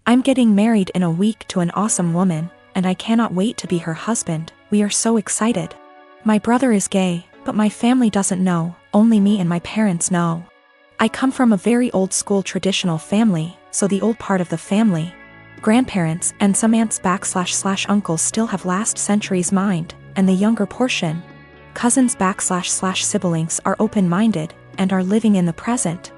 I'm getting married in a week to an awesome woman, and I cannot wait to be her husband. We are so excited. My brother is gay, but my family doesn't know, only me and my parents know. I come from a very old school traditional family, so the old part of the family, grandparents and some aunts / uncles still have last century's mind, and the younger portion, cousins / siblings are open-minded and are living in the present.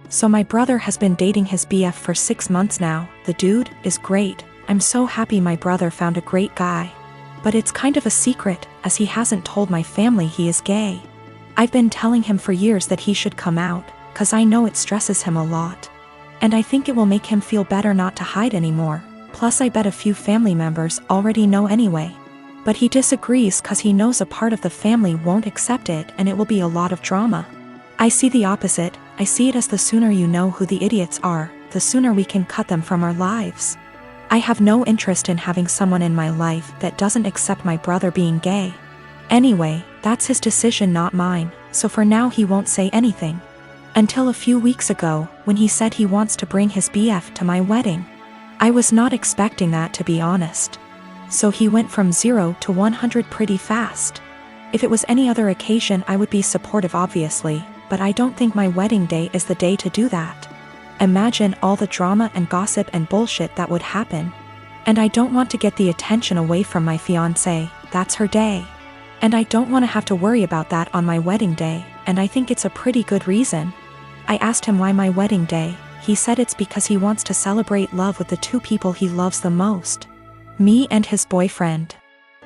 So my brother has been dating his BF for 6 months now. The dude is great. I'm so happy my brother found a great guy. But it's kind of a secret, as he hasn't told my family he is gay. I've been telling him for years that he should come out, cause I know it stresses him a lot. And I think it will make him feel better not to hide anymore, plus I bet a few family members already know anyway. But he disagrees cause he knows a part of the family won't accept it and it will be a lot of drama. I see the opposite. I see it as the sooner you know who the idiots are, the sooner we can cut them from our lives. I have no interest in having someone in my life that doesn't accept my brother being gay. Anyway, that's his decision, not mine, so for now he won't say anything. Until a few weeks ago, when he said he wants to bring his BF to my wedding. I was not expecting that, to be honest. So he went from 0 to 100 pretty fast. If it was any other occasion I would be supportive obviously, but I don't think my wedding day is the day to do that. Imagine all the drama and gossip and bullshit that would happen. And I don't want to get the attention away from my fiancé. That's her day. And I don't want to have to worry about that on my wedding day, and I think it's a pretty good reason. I asked him why my wedding day. He said it's because he wants to celebrate love with the 2 people he loves the most. Me and his boyfriend.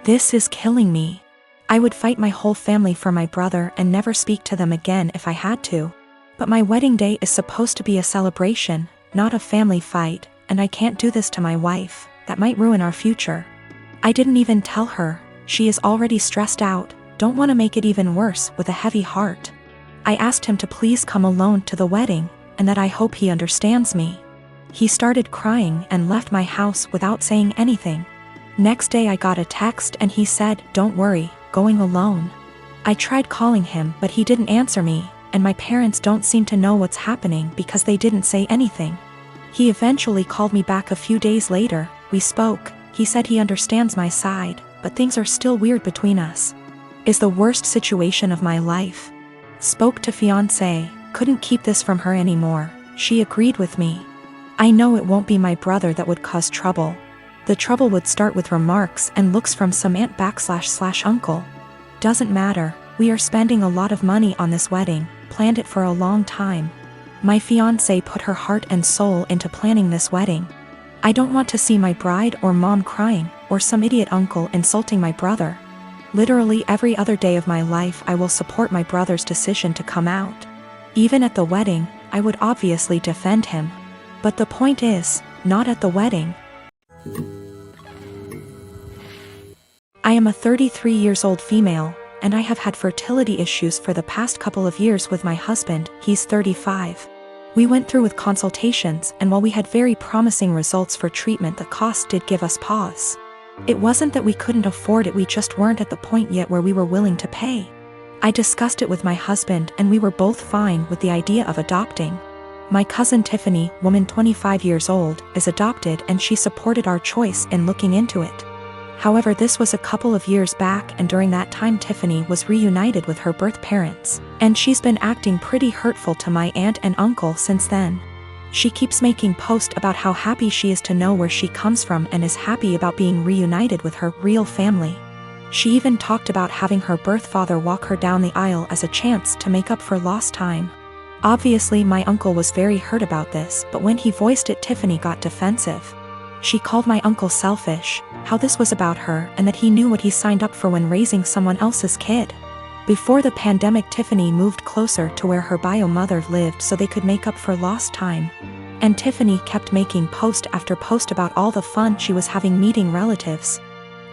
This is killing me. I would fight my whole family for my brother and never speak to them again if I had to. But my wedding day is supposed to be a celebration, not a family fight, and I can't do this to my wife. That might ruin our future. I didn't even tell her. She is already stressed out, don't want to make it even worse, with a heavy heart. I asked him to please come alone to the wedding, and that I hope he understands me. He started crying and left my house without saying anything. Next day I got a text and he said, "Don't worry, going alone." I tried calling him but he didn't answer me, and my parents don't seem to know what's happening because they didn't say anything. He eventually called me back a few days later. We spoke. He said he understands my side, but things are still weird between us. Is the worst situation of my life. Spoke to fiancé, couldn't keep this from her anymore. She agreed with me. I know it won't be my brother that would cause trouble. The trouble would start with remarks and looks from some aunt / uncle. Doesn't matter, we are spending a lot of money on this wedding, planned it for a long time. My fiancé put her heart and soul into planning this wedding. I don't want to see my bride or mom crying, or some idiot uncle insulting my brother. Literally every other day of my life I will support my brother's decision to come out. Even at the wedding, I would obviously defend him. But the point is, not at the wedding. I am a 33 years old female, and I have had fertility issues for the past couple of years with my husband. He's 35. We went through with consultations, and while we had very promising results for treatment, the cost did give us pause. It wasn't that we couldn't afford it, we just weren't at the point yet where we were willing to pay. I discussed it with my husband and we were both fine with the idea of adopting. My cousin Tiffany, woman 25 years old, is adopted and she supported our choice in looking into it. However, this was a couple of years back, and during that time Tiffany was reunited with her birth parents, and she's been acting pretty hurtful to my aunt and uncle since then. She keeps making posts about how happy she is to know where she comes from and is happy about being reunited with her real family. She even talked about having her birth father walk her down the aisle as a chance to make up for lost time. Obviously my uncle was very hurt about this, but when he voiced it, Tiffany got defensive. She called my uncle selfish, how this was about her and that he knew what he signed up for when raising someone else's kid. Before the pandemic, Tiffany moved closer to where her bio mother lived so they could make up for lost time. And Tiffany kept making post after post about all the fun she was having meeting relatives.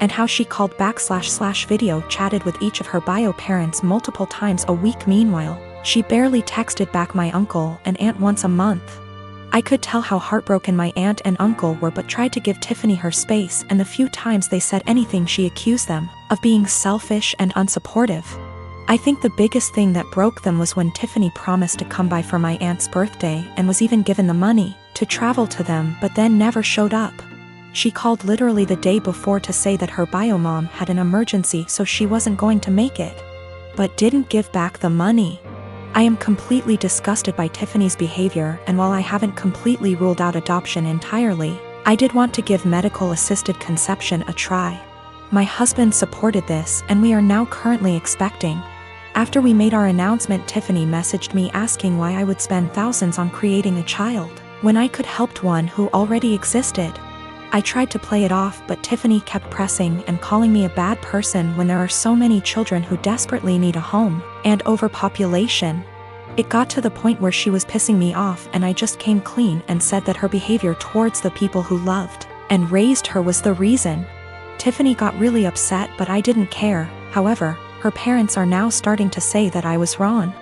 And how she called / video chatted with each of her bio parents multiple times a week. Meanwhile, she barely texted back my uncle and aunt once a month. I could tell how heartbroken my aunt and uncle were, but tried to give Tiffany her space, and the few times they said anything she accused them of being selfish and unsupportive. I think the biggest thing that broke them was when Tiffany promised to come by for my aunt's birthday and was even given the money to travel to them, but then never showed up. She called literally the day before to say that her bio mom had an emergency, so she wasn't going to make it, but didn't give back the money. I am completely disgusted by Tiffany's behavior, and while I haven't completely ruled out adoption entirely, I did want to give medical-assisted conception a try. My husband supported this, and we are now currently expecting. After we made our announcement, Tiffany messaged me asking why I would spend thousands on creating a child when I could help one who already existed. I tried to play it off, but Tiffany kept pressing and calling me a bad person when there are so many children who desperately need a home, and overpopulation. It got to the point where she was pissing me off, and I just came clean and said that her behavior towards the people who loved and raised her was the reason. Tiffany got really upset, but I didn't care. However, her parents are now starting to say that I was wrong.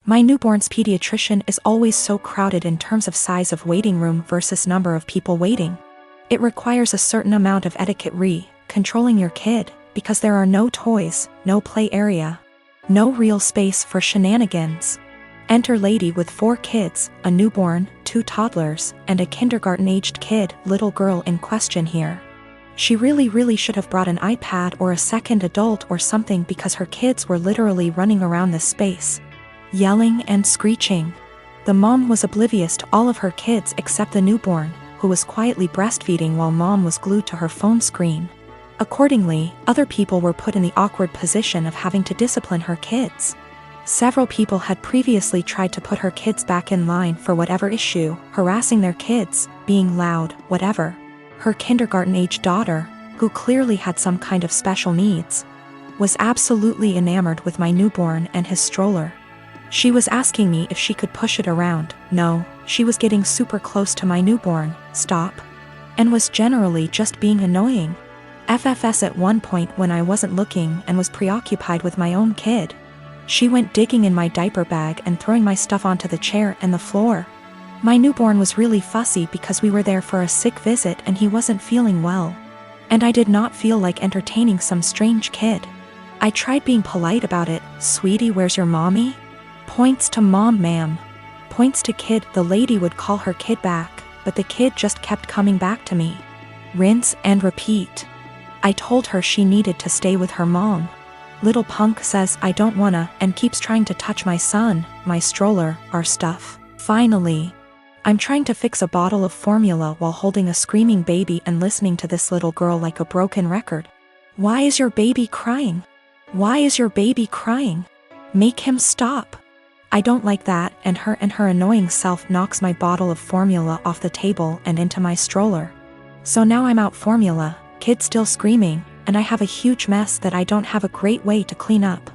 My newborn's pediatrician is always so crowded in terms of size of waiting room versus number of people waiting. It requires a certain amount of etiquette controlling your kid, because there are no toys, no play area, no real space for shenanigans. Enter lady with 4 kids, a newborn, 2 toddlers, and a kindergarten-aged kid, little girl in question here. She really should have brought an iPad or a second adult or something, because her kids were literally running around this space, yelling and screeching. The mom was oblivious to all of her kids except the newborn, who was quietly breastfeeding while mom was glued to her phone screen. Accordingly, other people were put in the awkward position of having to discipline her kids. Several people had previously tried to put her kids back in line for whatever issue, harassing their kids, being loud, whatever. Her kindergarten-aged daughter, who clearly had some kind of special needs, was absolutely enamored with my newborn and his stroller. She was asking me if she could push it around. No, she was getting super close to my newborn, stop, and was generally just being annoying. FFS at one point when I wasn't looking and was preoccupied with my own kid. She went digging in my diaper bag and throwing my stuff onto the chair and the floor. My newborn was really fussy because we were there for a sick visit and he wasn't feeling well. And I did not feel like entertaining some strange kid. I tried being polite about it. Sweetie, where's your mommy? Points to mom, ma'am. Points to kid. The lady would call her kid back, but the kid just kept coming back to me. Rinse and repeat. I told her she needed to stay with her mom. Little punk says I don't wanna and keeps trying to touch my son, my stroller, our stuff. Finally, I'm trying to fix a bottle of formula while holding a screaming baby and listening to this little girl like a broken record. Why is your baby crying? Why is your baby crying? Make him stop. I don't like that, and her annoying self knocks my bottle of formula off the table and into my stroller. So now I'm out formula, kid still screaming, and I have a huge mess that I don't have a great way to clean up.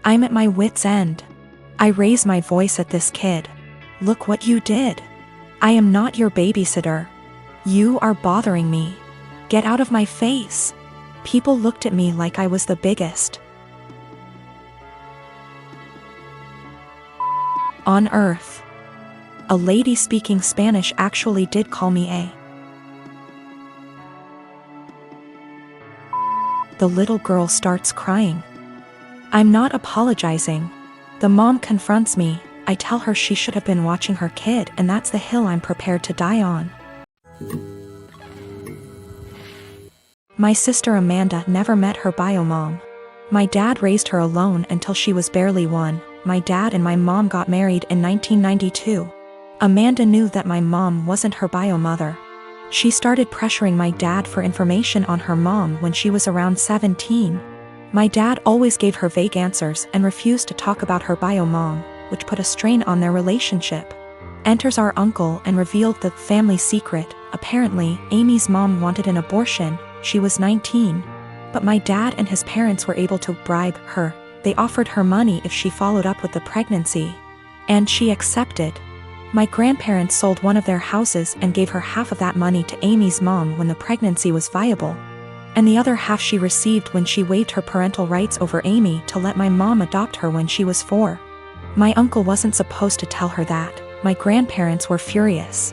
I'm at my wit's end. I raise my voice at this kid. Look what you did. I am not your babysitter. You are bothering me. Get out of my face. People looked at me like I was the biggest on earth. A lady speaking Spanish actually did call me a. The little girl starts crying. I'm not apologizing. The mom confronts me. I tell her she should have been watching her kid, and that's the hill I'm prepared to die on. My sister Amanda never met her bio mom. My dad raised her alone until she was barely 1. My dad and my mom got married in 1992. Amanda knew that my mom wasn't her bio mother. She started pressuring my dad for information on her mom when she was around 17. My dad always gave her vague answers and refused to talk about her bio mom, which put a strain on their relationship. Enters our uncle and revealed the family secret. Apparently, Amy's mom wanted an abortion. She was 19. But my dad and his parents were able to bribe her. They offered her money if she followed up with the pregnancy. And she accepted. My grandparents sold one of their houses and gave her half of that money to Amy's mom when the pregnancy was viable. And the other half she received when she waived her parental rights over Amy to let my mom adopt her when she was 4. My uncle wasn't supposed to tell her that. My grandparents were furious.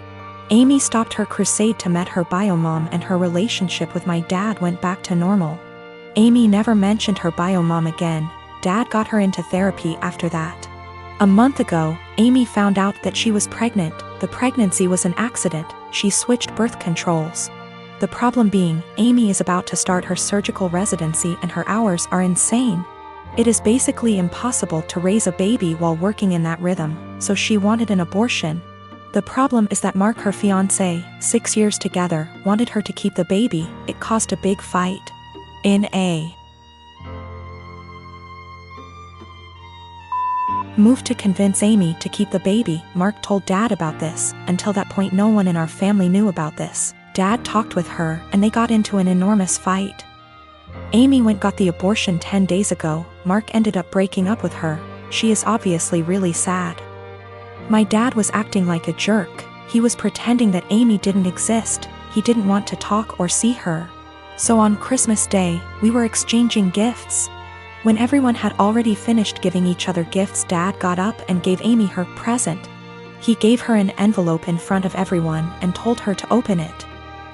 Amy stopped her crusade to meet her bio mom, and her relationship with my dad went back to normal. Amy never mentioned her bio mom again. Dad got her into therapy after that. A month ago, Amy found out that she was pregnant. The pregnancy was an accident. She switched birth controls. The problem being, Amy is about to start her surgical residency and her hours are insane. It is basically impossible to raise a baby while working in that rhythm, so she wanted an abortion. The problem is that Mark, her fiancé, 6 years together, wanted her to keep the baby. It caused a big fight. In a move to convince Amy to keep the baby, Mark told Dad about this. Until that point, no one in our family knew about this. Dad talked with her, and they got into an enormous fight. Amy got the abortion 10 days ago. Mark ended up breaking up with her. She is obviously really sad. My dad was acting like a jerk. He was pretending that Amy didn't exist. He didn't want to talk or see her. So on Christmas Day, we were exchanging gifts. When everyone had already finished giving each other gifts, Dad got up and gave Amy her present. He gave her an envelope in front of everyone and told her to open it.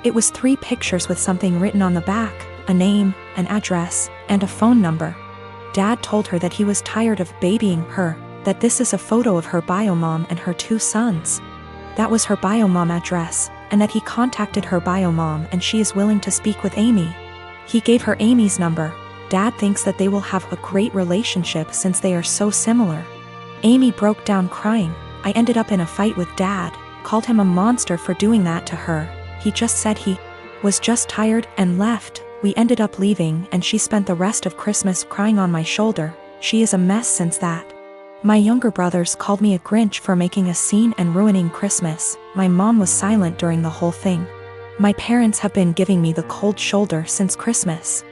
It was 3 pictures with something written on the back, a name, an address, and a phone number. Dad told her that he was tired of babying her, that this is a photo of her bio mom and her 2 sons. That was her bio mom address, and that he contacted her bio mom and she is willing to speak with Amy. He gave her Amy's number. Dad thinks that they will have a great relationship since they are so similar. Amy broke down crying. I ended up in a fight with Dad, called him a monster for doing that to her. He just said he was just tired and left. We ended up leaving and she spent the rest of Christmas crying on my shoulder. She is a mess since that. My younger brothers called me a Grinch for making a scene and ruining Christmas. My mom was silent during the whole thing. My parents have been giving me the cold shoulder since Christmas.